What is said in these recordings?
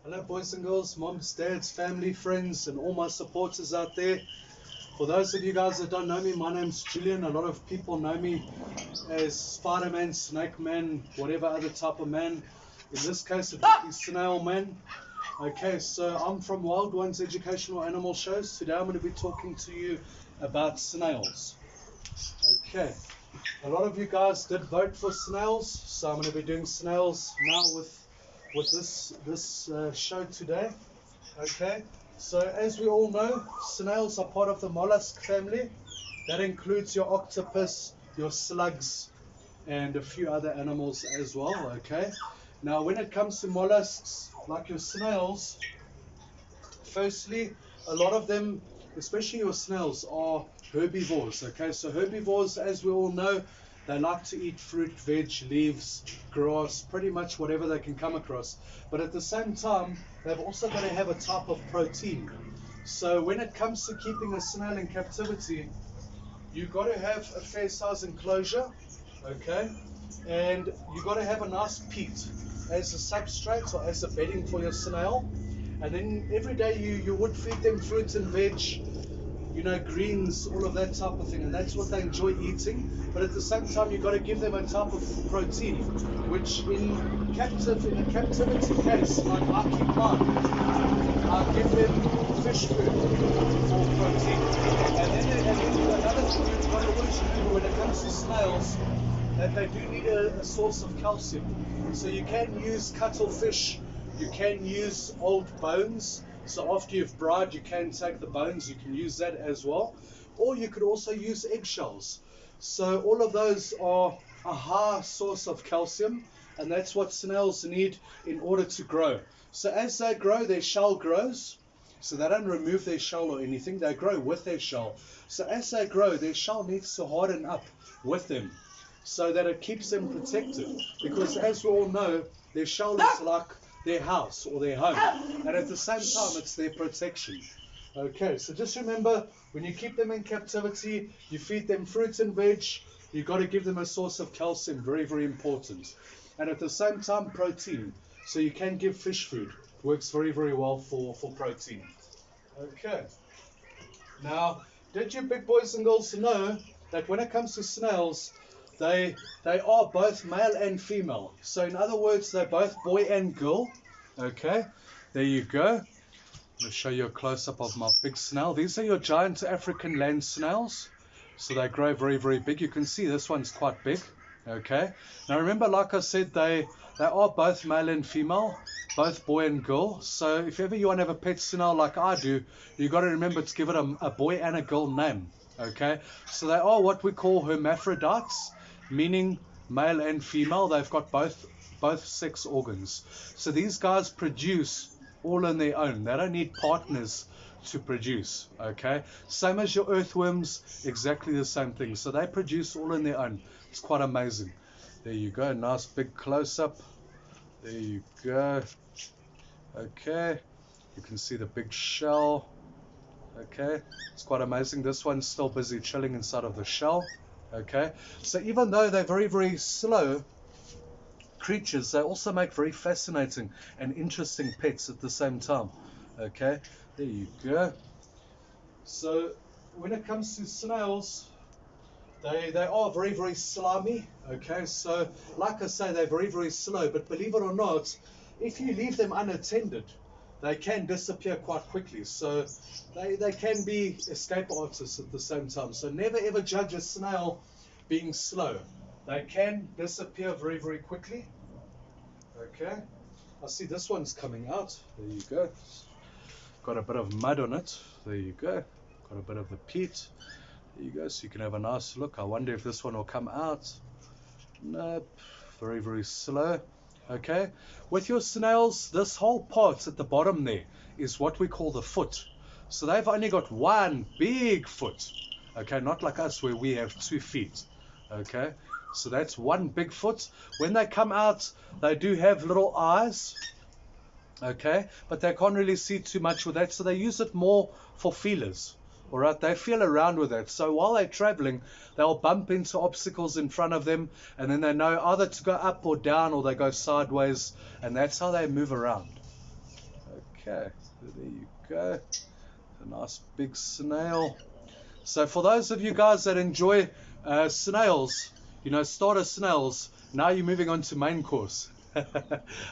Hello boys and girls, moms, dads, family, friends, and all my supporters out there. For those of you guys that don't know me, my name's Julian. A lot of people know me as Spider-Man, Snake Man, whatever other type of man. In this case, it would be Snail Man. Okay, so I'm from Wild Ones Educational Animal Shows. Today I'm going to be talking to you about snails. Okay, a lot of you guys did vote for snails, so I'm going to be doing snails now with this show today. Okay, so as we all know, snails are part of the mollusk family. That includes your octopus, your slugs, and a few other animals as well. Okay, now when it comes to mollusks like your snails, firstly, a lot of them, especially your snails, are herbivores. Okay, so herbivores, as we all know, they like to eat fruit, veg, leaves, grass, pretty much whatever they can come across. But at the same time, they've also got to have a type of protein. So when it comes to keeping a snail in captivity, you've got to have a fair size enclosure, okay? And you've got to have a nice peat as a substrate or as a bedding for your snail. And then every day you would feed them fruit and veg, you know, greens, all of that type of thing, and that's what they enjoy eating. But at the same time, you've got to give them a type of protein, which in a captivity case, like I keep mine, I give them fish food for protein. And then another thing you've got to always remember when it comes to snails, that they do need a source of calcium. So you can use cuttlefish, you can use old bones. So after you've dried, you can take the bones, you can use that as well. Or you could also use eggshells. So all of those are a high source of calcium, and that's what snails need in order to grow. So as they grow, their shell grows. So they don't remove their shell or anything, they grow with their shell. So as they grow, their shell needs to harden up with them so that it keeps them protected. Because as we all know, their shell is like their house or their home, and at the same time it's their protection. Okay, so just remember, when you keep them in captivity, you feed them fruits and veg, you've got to give them a source of calcium, very, very important. And at the same time, protein. So you can give fish food, works very, very well for protein. Okay, now did you big boys and girls know that when it comes to snails, they are both male and female. So in other words, they're both boy and girl. Okay, there you go. I'll show you a close-up of my big snail. These are your giant African land snails. So they grow very, very big. You can see this one's quite big. Okay. Now remember, like I said, they are both male and female, both boy and girl. So if ever you want to have a pet snail like I do, you got to remember to give it a boy and a girl name. Okay. So they are what we call hermaphrodites, meaning male and female. They've got both sex organs. So these guys produce all on their own. They don't need partners to produce. Okay, same as your earthworms, exactly the same thing. So they produce all on their own. It's quite amazing. There you go, nice big close-up. There you go. Okay, you can see the big shell. Okay, it's quite amazing. This one's still busy chilling inside of the shell. Okay, so even though they're very, very slow creatures, they also make very fascinating and interesting pets at the same time. Okay, there you go. So when it comes to snails, they are very, very slimy. Okay, so like I say, they're very, very slow, but believe it or not, if you leave them unattended, they can disappear quite quickly. So they can be escape artists at the same time. So never ever judge a snail being slow. They can disappear very, very quickly. Okay, I see this one's coming out. There you go. Got a bit of mud on it. There you go. Got a bit of the peat. There you go. So you can have a nice look. I wonder if this one will come out. Nope. Very, very slow. Okay. With your snails, this whole part at the bottom there is what we call the foot. So they've only got one big foot. Okay, not like us where we have 2 feet. Okay, so that's one big foot. When they come out, they do have little eyes. Okay, but they can't really see too much with that, so they use it more for feelers. All right, they feel around with that. So while they're traveling, they'll bump into obstacles in front of them, and then they know either to go up or down, or they go sideways, and that's how they move around. Okay, there you go. A nice big snail. So for those of you guys that enjoy snails, you know, starter snails, now you're moving on to main course.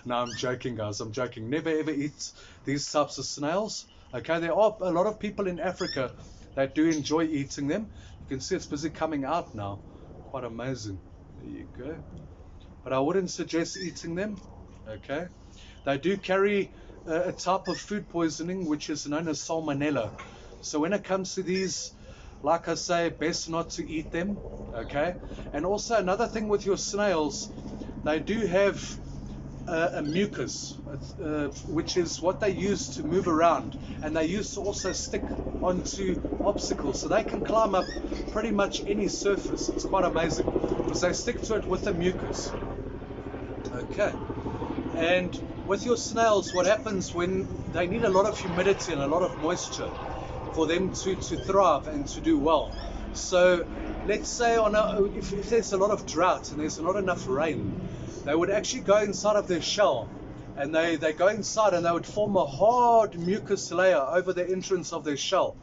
No, I'm joking, guys. I'm joking. Never ever eat these types of snails. Okay, there are a lot of people in Africa that do enjoy eating them. You can see it's busy coming out now. Quite amazing. There you go. But I wouldn't suggest eating them. Okay, they do carry a type of food poisoning which is known as salmonella. So when it comes to these, like I say, best not to eat them. Okay, and also another thing with your snails, they do have a mucus, which is what they use to move around, and they use to also stick onto obstacles, so they can climb up pretty much any surface. It's quite amazing because they stick to it with the mucus. Okay, and with your snails, what happens when they need a lot of humidity and a lot of moisture for them to thrive and to do well. So let's say if there's a lot of drought and there's not enough rain, they would actually go inside of their shell, and they go inside and they would form a hard mucus layer over the entrance of their shell,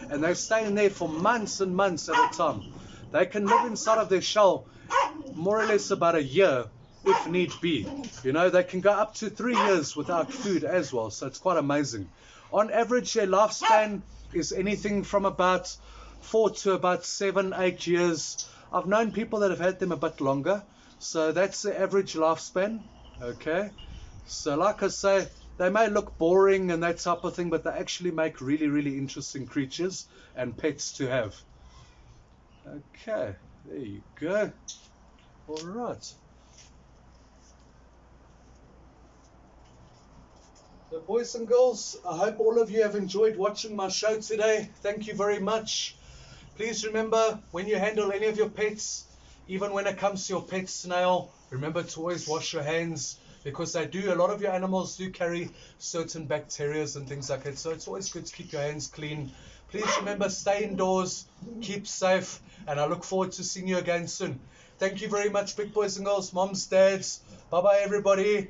and they stay in there for months and months at a time. They can live inside of their shell more or less about a year if need be. You know, they can go up to 3 years without food as well, so it's quite amazing. On average, their lifespan is anything from about 4 to about 7-8 years. I've known people that have had them a bit longer, so that's the average lifespan. Okay, so like I say, they may look boring and that type of thing, but they actually make really, really interesting creatures and pets to have. Okay, there you go. All right. So boys and girls, I hope all of you have enjoyed watching my show today. Thank you very much. Please remember, when you handle any of your pets, even when it comes to your pet snail, remember to always wash your hands, because a lot of your animals do carry certain bacteria and things like that. So it's always good to keep your hands clean. Please remember, stay indoors, keep safe, and I look forward to seeing you again soon. Thank you very much, big boys and girls, moms, dads. Bye-bye, everybody.